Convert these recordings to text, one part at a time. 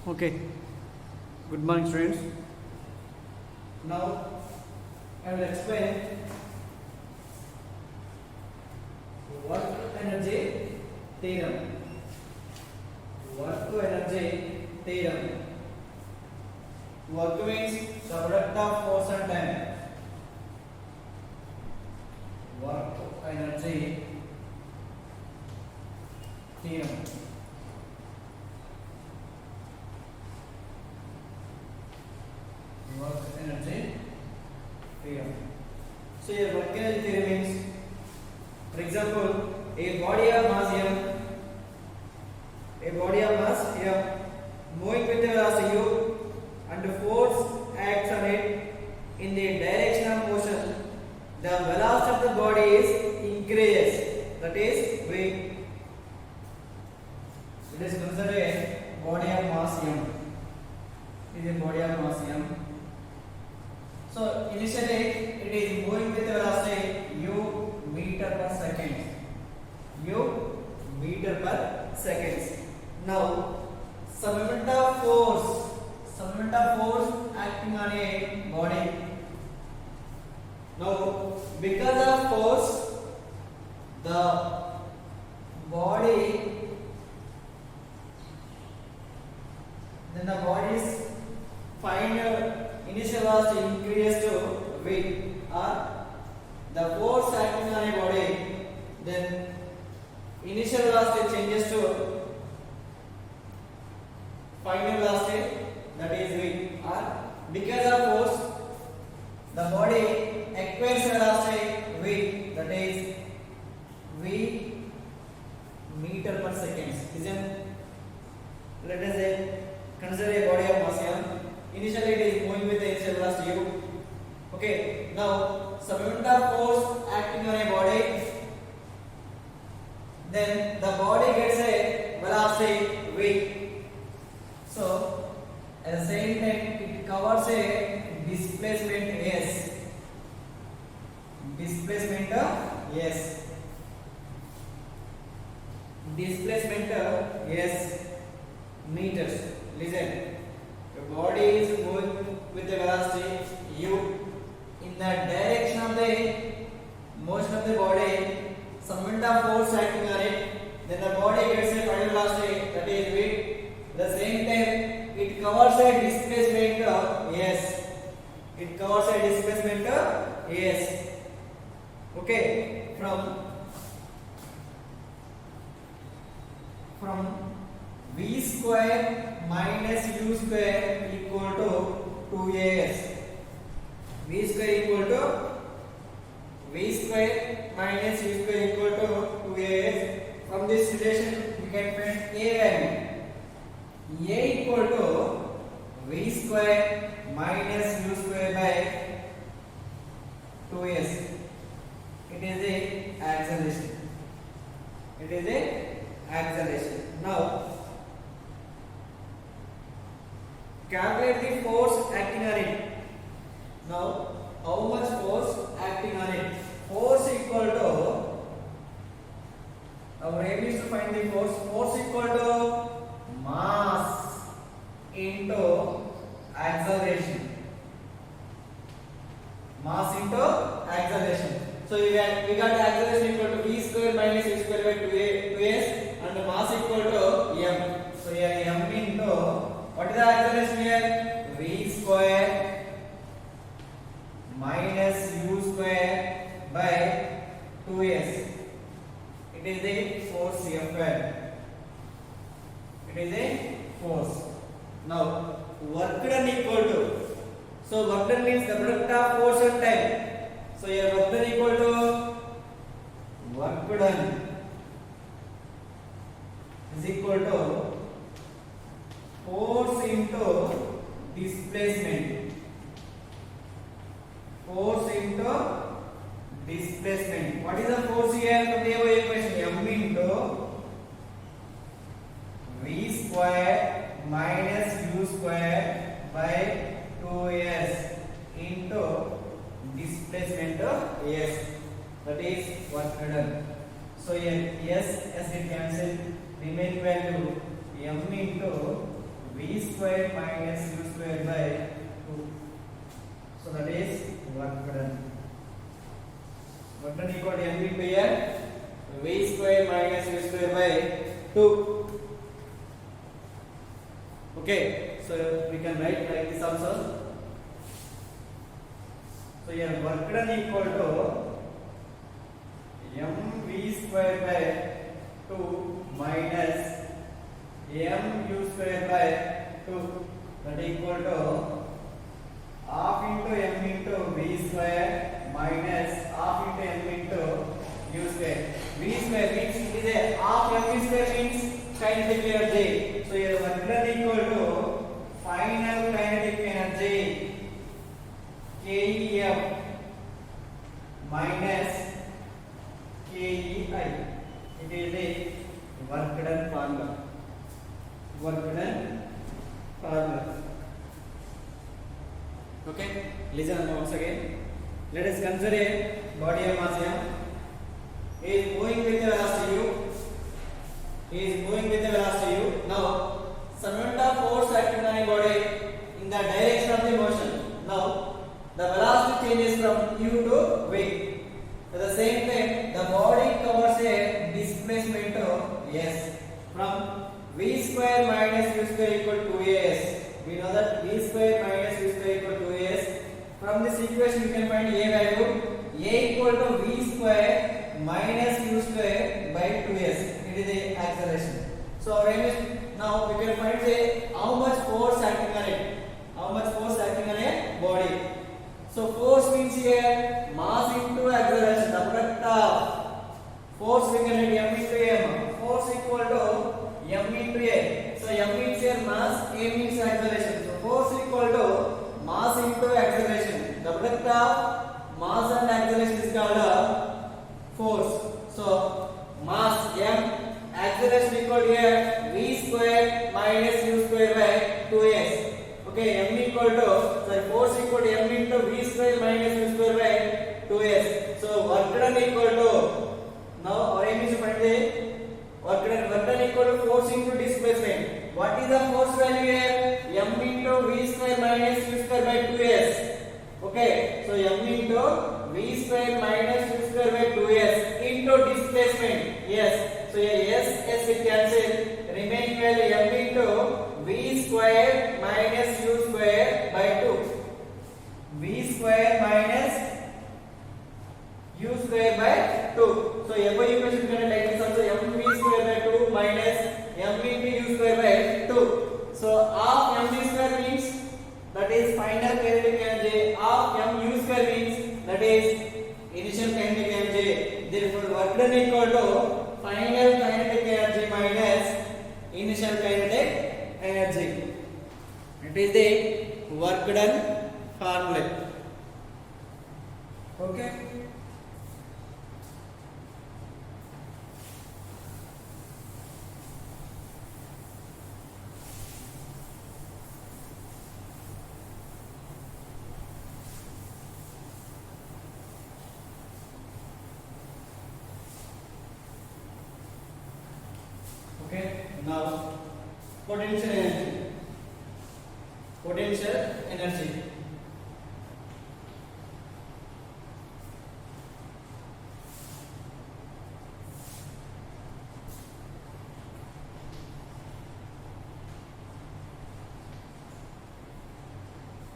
Okay, good morning students. Now I will explain work energy theorem. Work energy theorem. Work means the product of force and time. Work energy theorem. Work energy theorem. So your work energy theorem means, for example, a body of mass m, moving with a velocity u, and the force acts on it in the direction of motion. The velocity of the body is increases. That is v. It is considered a body of mass m. It is a body of mass m. So initially it is moving with a velocity u meter per second. U meter per seconds. Now some amount of force acting on a body. Now because of force, the body's final initial velocity increases to v, or the force acting on a body, then initial velocity changes to final velocity, that is v, or because of force the body acquires velocity v, that is v meter per second. Let us say consider a body of mass m. Initially it is moving with the initial velocity u. Okay, now some amount of force acting on a body, then the body gets a velocity v. So at the same time it covers a displacement s. Displacement s meters. Listen, the body is moving with a velocity u in the direction of the motion of the body. Some amount of force acting on it, then the body gets a final velocity, that is v. At the same time it covers a displacement s. It covers a displacement s. Okay, from v square minus u square equal to 2as. V square equal to v square minus u square equal to 2as. From this relation we can find a value. A equal to v square minus u square by 2s. It is a acceleration. Now calculate the force acting on it. Now how much force acting on it? Force equal to, our aim is to find the force. Force equal to mass into acceleration. So we got acceleration equal to v square minus u square by 2s, and mass equal to m. So here m into, what is the acceleration here? V square minus u square by 2s. It is a force F1. It is a force. Now work done equal to, so work done means the product of force and time. So here work done equal to work done is equal to force into displacement. What is the force here? From the equation, m into v square minus u square by 2s into displacement s. That is work done. So here s as it cancelled, remaining value m into v square square minus u square by 2. So that is work done. Work done equal to mv into a v square minus u square by 2. Okay, so we can write like this also. So here work done equal to mv square by 2 minus mu square by 2, that equal to half into m into v square minus half into m into u square. V square means it is a half m square means kinetic energy. So here work done equal to final kinetic energy KEF minus KEI. It is the work done formula. Work done formula. Okay, listen once again. Let us consider a body of mass m. He is moving with the velocity u. He is moving with the velocity u. Now, some amount of force acting on a body in the direction of the motion. Now, the velocity changes from u to v. At the same time, the body covers a displacement of s from v square minus u square equal to 2as. We know that v square minus u square equal to 2as. From this equation, you can find a value. A equal to v square minus u square by 2s. It is the acceleration. So our aim is now we can find how much force acting on it. How much force acting on a body. So force means here mass into acceleration. The product of force we can write m into m. Force equal to m into a. So m means here mass, a means acceleration. So force equal to mass into acceleration. The product of mass and acceleration is called force. So mass m, acceleration equal to v square minus u square by 2s. Okay, m equal to force equal to m into v square minus u square by 2s. So work done equal to, now our aim is to find the work done equal to force into displacement. What is the force value here? M into v square minus u square by 2s. Okay, so m into v square minus u square by 2s into displacement. Yes, so here s will cancel. Remaining value m into v square minus u square by 2. V square minus u square by 2. So above equation can like this also, m v square by 2 minus m into u square by 2. So half m v square means that is final kinetic energy, half m u square means that is initial kinetic energy. Therefore work done equal to final kinetic energy minus initial kinetic energy. It is the work done formula. Okay. Okay, now potential energy. Potential energy.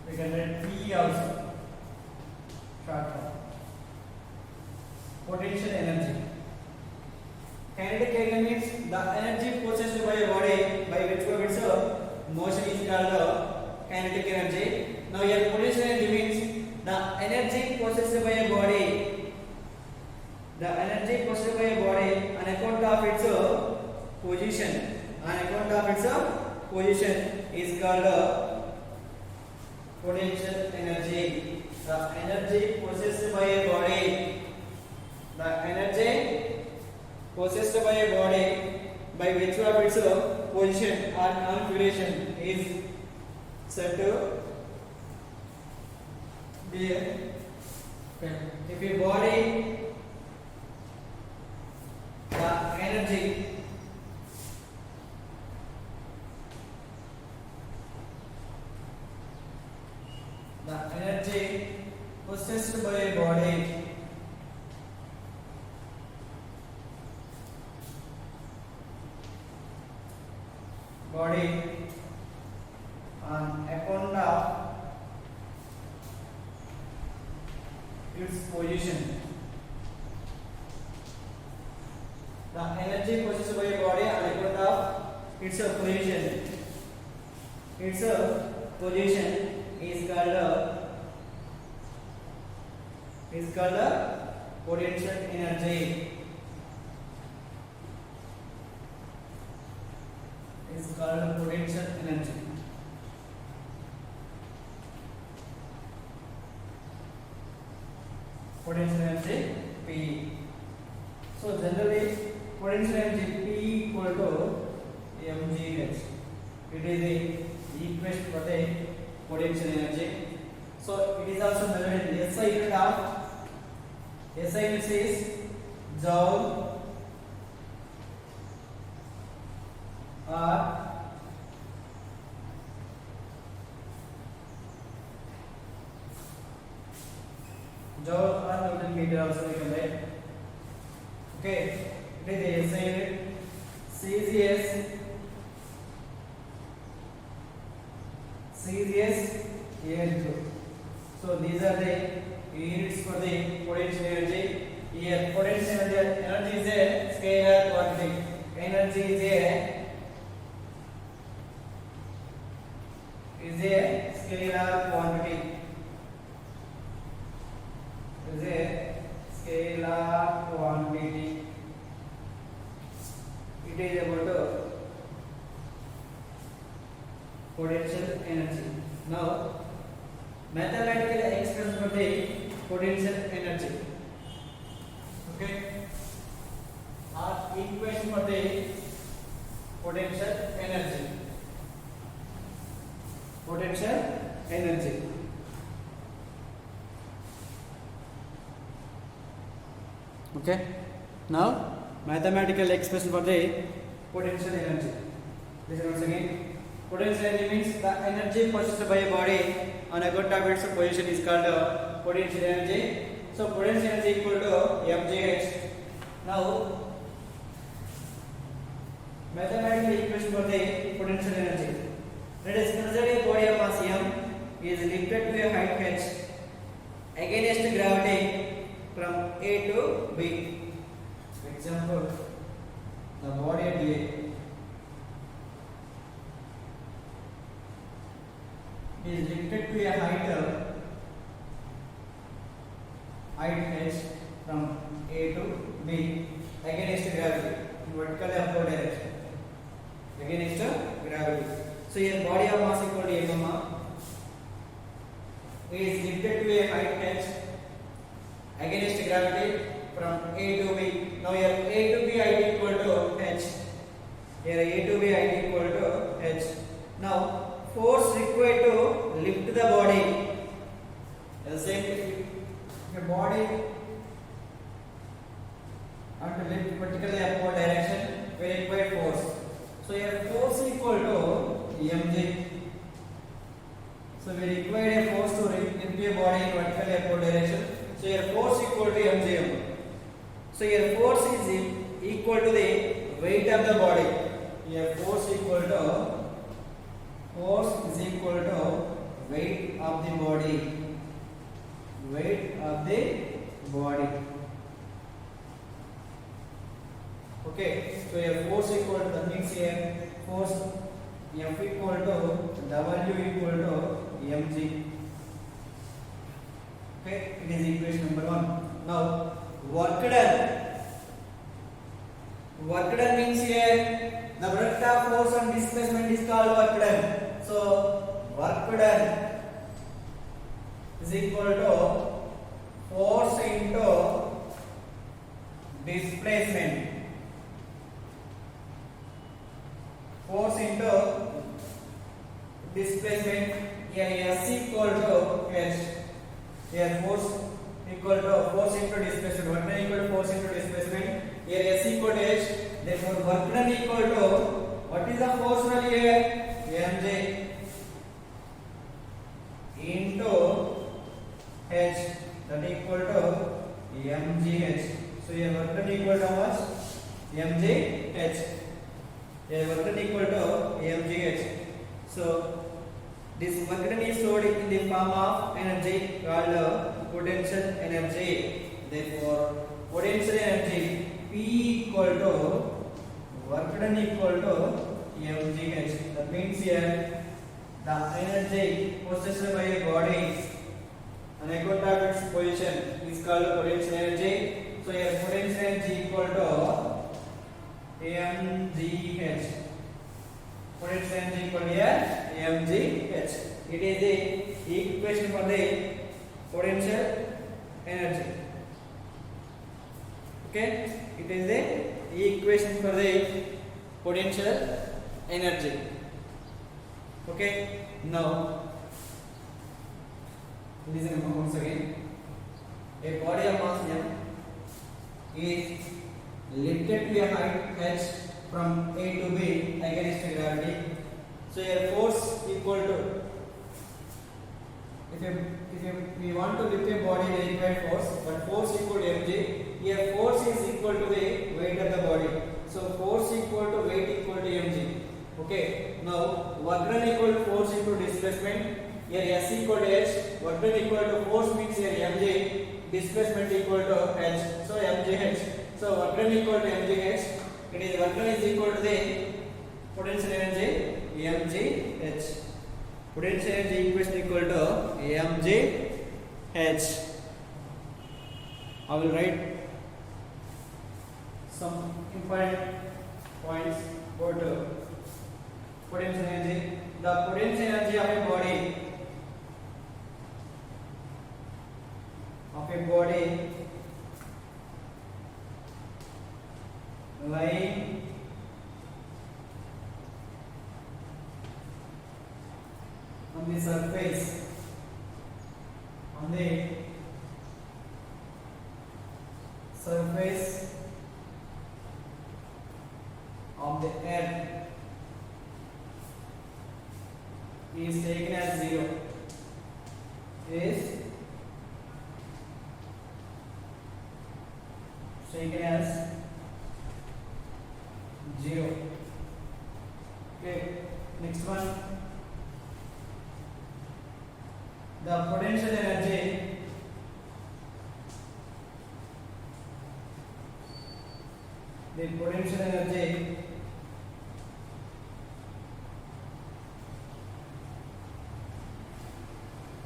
We can write P also. Short form. Potential energy. Kinetic energy means the energy possessed by a body by which its motion is called kinetic energy. Now here potential energy means the energy possessed by a body. The energy possessed by a body on account of its position. On account of its position is called potential energy. The energy possessed by a body. The energy possessed by a body by virtue of its position or configuration is said to be a, if a body, the energy the energy possessed by a body on account of its position. The energy possessed by a body on account of its position. Its position is called potential energy. Is called potential energy. Potential energy P. So generally potential energy P equal to mgh. It is the equation for the potential energy. So it is also measured in SI unit of SI unit is joule or Newton meter also we can write. Okay, it is the SI unit. CGS AN2. So these are the units for the potential energy. Here potential energy is a scalar quantity. Energy is a scalar quantity. Is a scalar quantity. It is about potential energy. Now, mathematical expression for the potential energy. Okay. Our equation for the potential energy. Potential energy. Okay. Now, mathematical expression for the potential energy. Listen once again. Potential energy means the energy possessed by a body on account of its position is called potential energy. So potential energy equal to mgh. Now, mathematical equation for the potential energy. Let us consider a body of mass m is lifted to a height h against gravity from A to B. For example, the body at A is lifted to a height h from A to B against gravity in vertical upward direction. Against gravity. So here body of mass equal to m is lifted to a height h against gravity from A to B. Now here A to B height equal to h. Here A to B height equal to h. Now force required to lift the body. The same the body and to lift vertically upward direction we require force. So here force equal to mg. So we require a force to lift a body in vertically upward direction. So here force equal to mgm. So here force is equal to the weight of the body. Here force is equal to weight of the body. Weight of the body. Okay. So here force equal to, that means here force F equal to W equal to mg. Okay, it is equation number 1. Now, work done. Work done means here the product of force and displacement is called work done. So, work done is equal to force into displacement. Force into displacement. Here S equal to H. Here force equal to force into displacement. Work done equal to force into displacement. Here S equal to H. Therefore, work done equal to what is the force value here? Mj into H, that equal to mgh. So here work done equal to how much? mgh. Here work done equal to mgh. So this work done is stored in the form of energy called potential energy. Therefore potential energy P equal to work done equal to mgh. That means here the energy possessed by a body on account of its position is called potential energy. So here potential energy equal to mgh. Potential energy equal to mgh. It is the equation for the potential energy. Okay, it is the equation for the potential energy. Okay, now listen once again. A body of mass m is lifted to a height h from A to B against gravity. So here force equal to, if we want to lift a body, we require force, but force equal to mg. Here force is equal to the weight of the body. So force equal to weight equal to mg. Okay, now work done equal to force into displacement. Here S equal to h, work done equal to force means here mg, displacement equal to h, so mgh. So work done equal to mgh. It is work done is equal to the potential energy mgh. Potential energy equation equal to mgh. I will write some important points about potential energy. The potential energy of a body lying on the surface of the earth is taken as zero. Okay, next one. The potential energy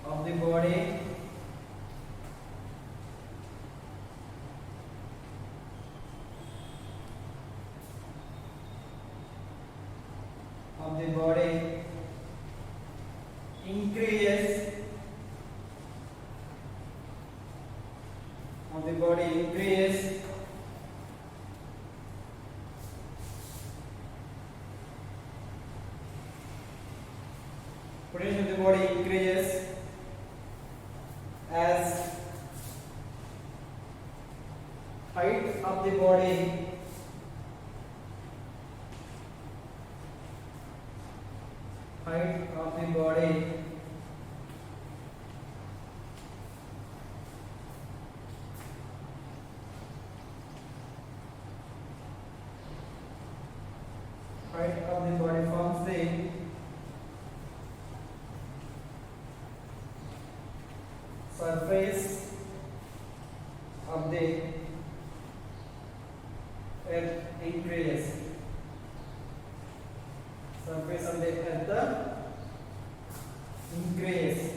of the body increases potential of the body increases as height of the body forms the surface of the earth increases. Surface of the earth increases.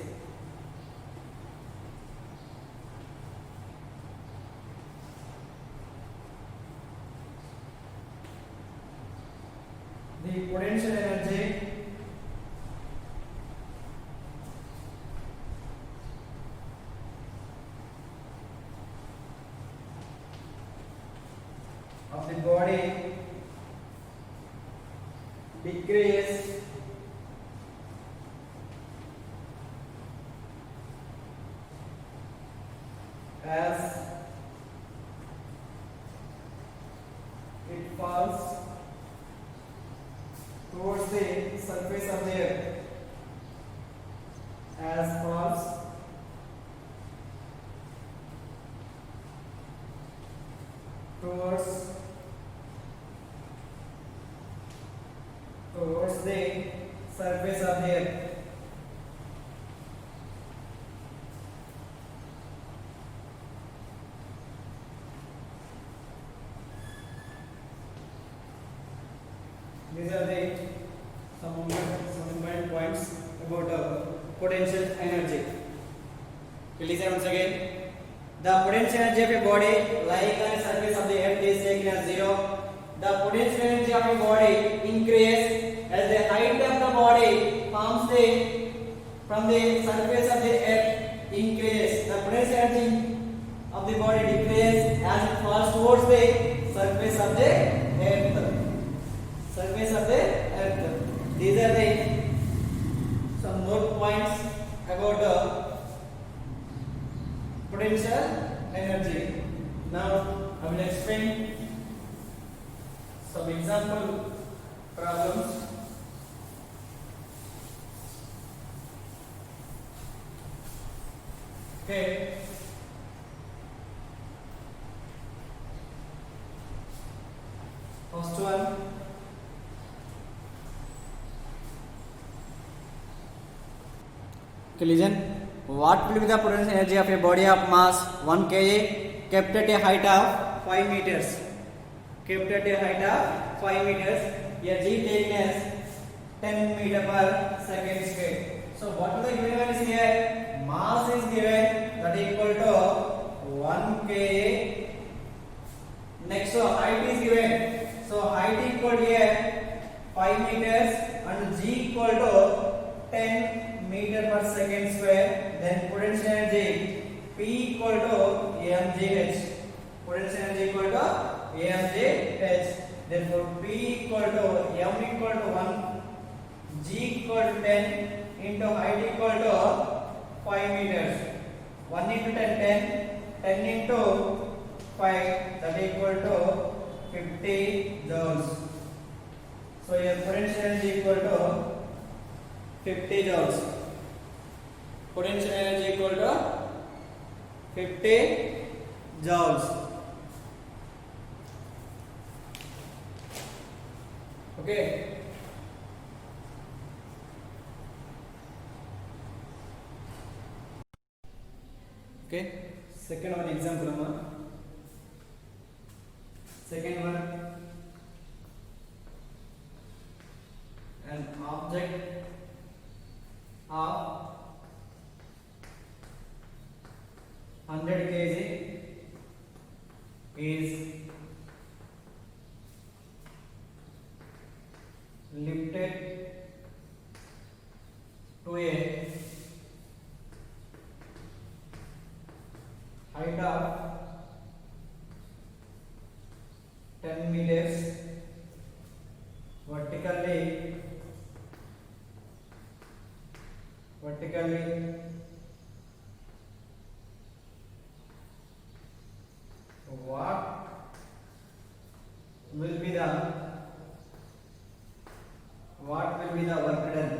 The potential energy of the body decreases as it falls towards the surface of the earth, as falls surface of the earth. These are the some important points about potential energy. Listen once again. The potential energy of a body lying on the surface of the earth is taken as zero. The potential energy of a body increases as the height of the body from the surface of the earth increases. The potential energy of the body decreases as it falls towards the surface of the earth. Surface of the earth. These are the some more points about potential energy. Now I will explain some example problems. Okay. First one. Okay, listen. What will be the potential energy of a body of mass 1 kg kept at a height of 5 meters? Kept at a height of 5 meters. Here g taken as 10 meter per second square. So what are the given values here? Mass is given that equal to 1 kg. Next, so height is given. So height equal here 5 meters and g equal to 10 meter per second square. Then potential energy P equal to mgh. Potential energy equal to mgh. Therefore P equal to m equal to 1, g equal to 10 into height equal to 5 meters. 1 into 10, 10 into 5, that equal to 50 joules. So your potential energy equal to 50 joules. Potential energy equal to 50 joules. Okay. Okay. Second one example. Second one. An object of 100 kg is lifted to a height of 10 meters vertically. What will be the work done?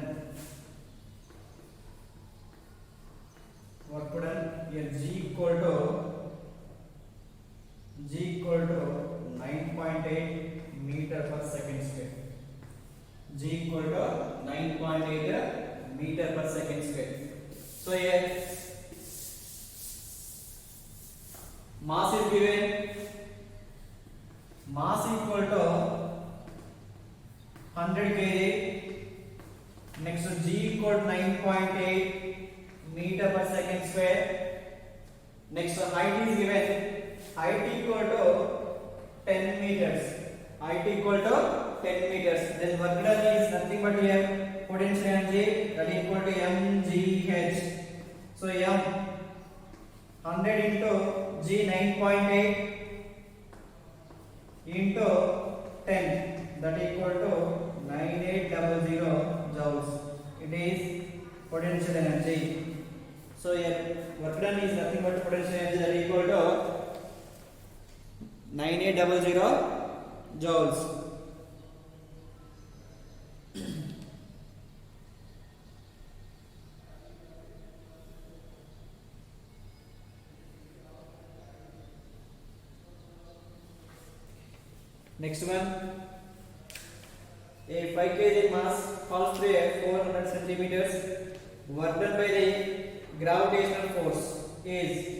Work done here g equal to 9.8 meter per second square. G equal to 9.8 meter per second square. So here mass is given. Mass equal to 100 kg. Next to g equal to 9.8 meter per second square. Next to height is given. Height equal to 10 meters. Height equal to 10 meters. Then work done is nothing but here potential energy that equal to mgh. So m 100 into g 9.8 into 10, that equal to 9800 joules. It is potential energy. So here work done is nothing but potential energy that equal to 9800 joules. Next one, a 5 kg mass falls through a 400 centimeters. Work done by the gravitational force is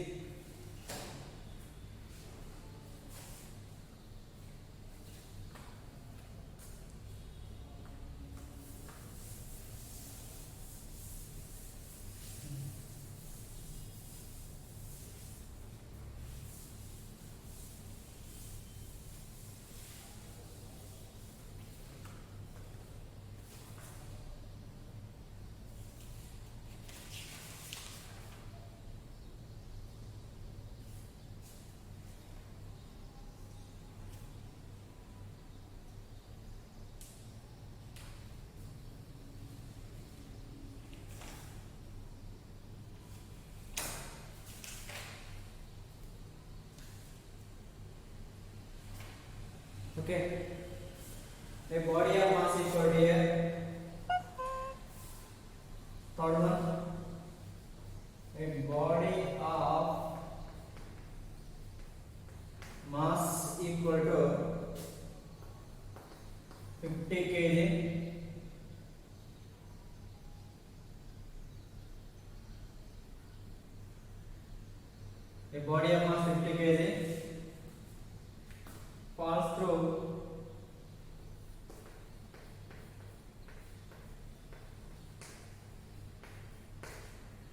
okay. A body of mass equal to here. Third one. A body of mass equal to 50 kg. A body of mass 50 kg falls through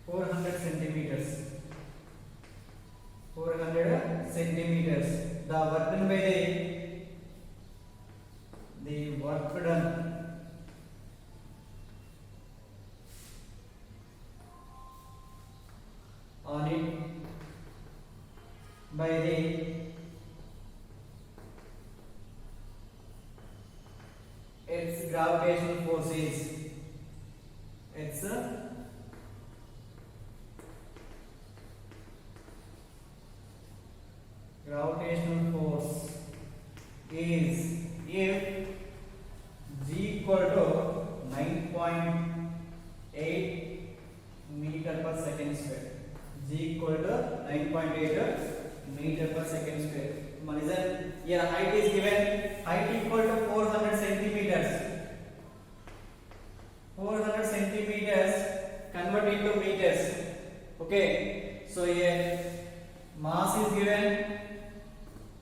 400 centimeters. 400 centimeters. The work done by the work done on it by the its gravitational force is its gravitational force is if g equal to 9.8 meter per second square. G equal to 9.8 meter per second square. Reason here height is given, height equal to 400 centimeters. 400 centimeters convert into meters. Okay, so here mass is given,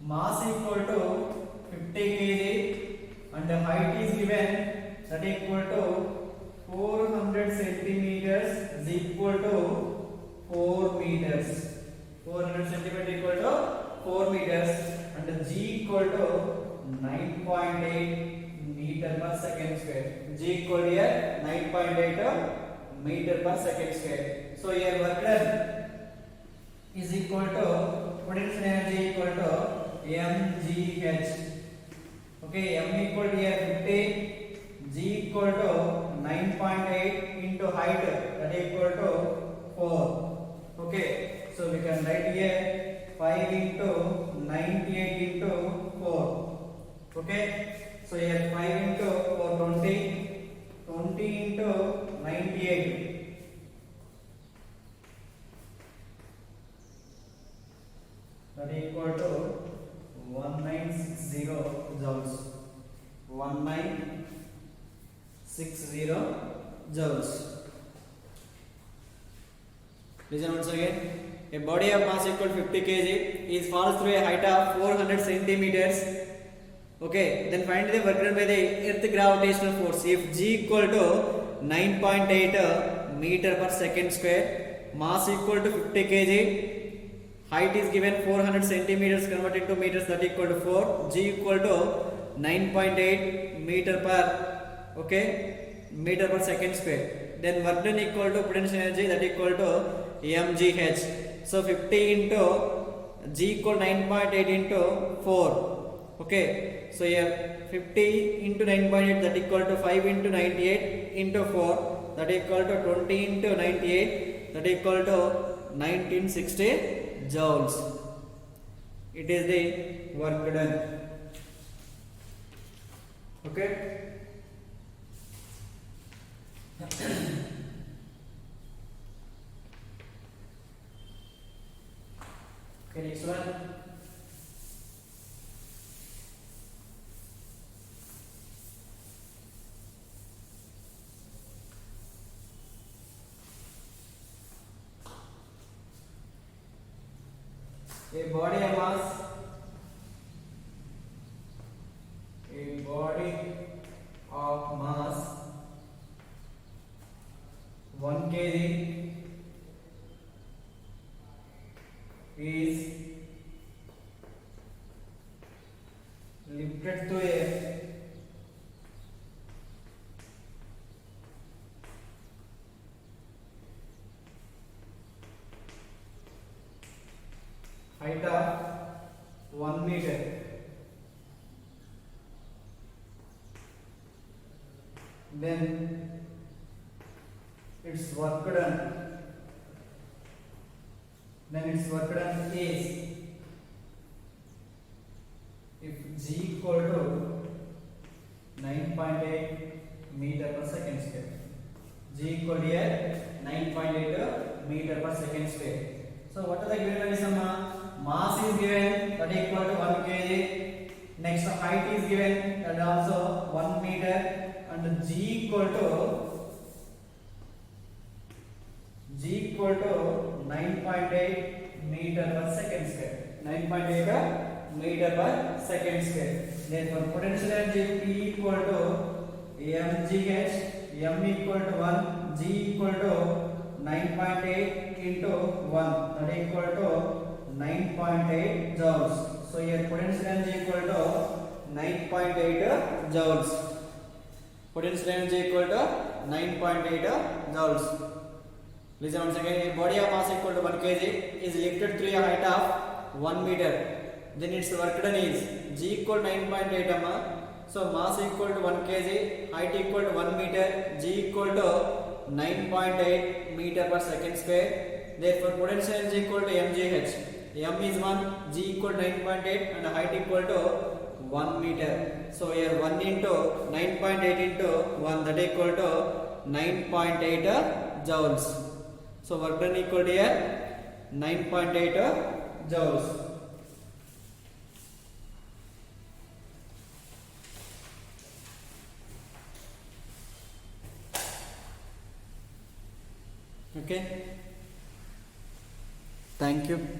mass equal to 50 kg and the height is given, that equal to 400 centimeters is equal to 4 meters. 400 centimeter equal to 4 meters and g equal to 9.8 meter per second square. G equal to here 9.8 meter per second square. So here work done is equal to potential energy equal to mgh. Okay, m equal to here 50, g equal to 9.8 into height, that equal to 4. Okay, so we can write here 5 into 98 into 4. Okay, so here 5 into 4 20, 20 into 98, that equal to 1960 joules. 1960 joules. Listen once again. A body of mass equal to 50 kg is falls through a height of 400 centimeters. Okay, then find the work done by the earth gravitational force. If g equal to 9.8 meter per second square, mass equal to 50 kg, height is given 400 centimeters converted to meters, that equal to 4, g equal to 9.8 meter per meter per second square. Then work done equal to potential energy, that equal to mgh. So 50 into g equal 9.8 into 4. Okay, so here 50 into 9.8, that equal to 5 into 98 into 4, that equal to 20 into 98, that equal to 1960 joules. It is the work done. Okay. Okay, next one. a body of mass 1 kg is lifted to a height of 1 meter. Then its work done. Is if g equal to 9.8 meter per second square. G equal to 9.8 meter per second square. So what are the given values? Mass is given, that equal to 1 kg. Next height is given, that also 1 meter, and g equal to 9.8 meter per second square. 9.8 meter per second square. Therefore potential energy P equal to mgh, m equal to 1, g equal to 9.8 into 1, that equal to 9.8 joules. So here potential energy equal to 9.8 joules. Potential energy equal to 9.8 joules. Listen once again. A body of mass equal to 1 kg is lifted through a height of 1 meter. Then its work done is g equal to 9.8 So mass equal to 1 kg, height equal to 1 meter, g equal to 9.8 meter per second square. Therefore potential energy equal to mgh. M is 1, g equal to 9.8, and height equal to 1 meter. So here 1 into 9.8 into 1, that equal to 9.8 joules. So work done equal to here 9.8 joules. Okay. Thank you.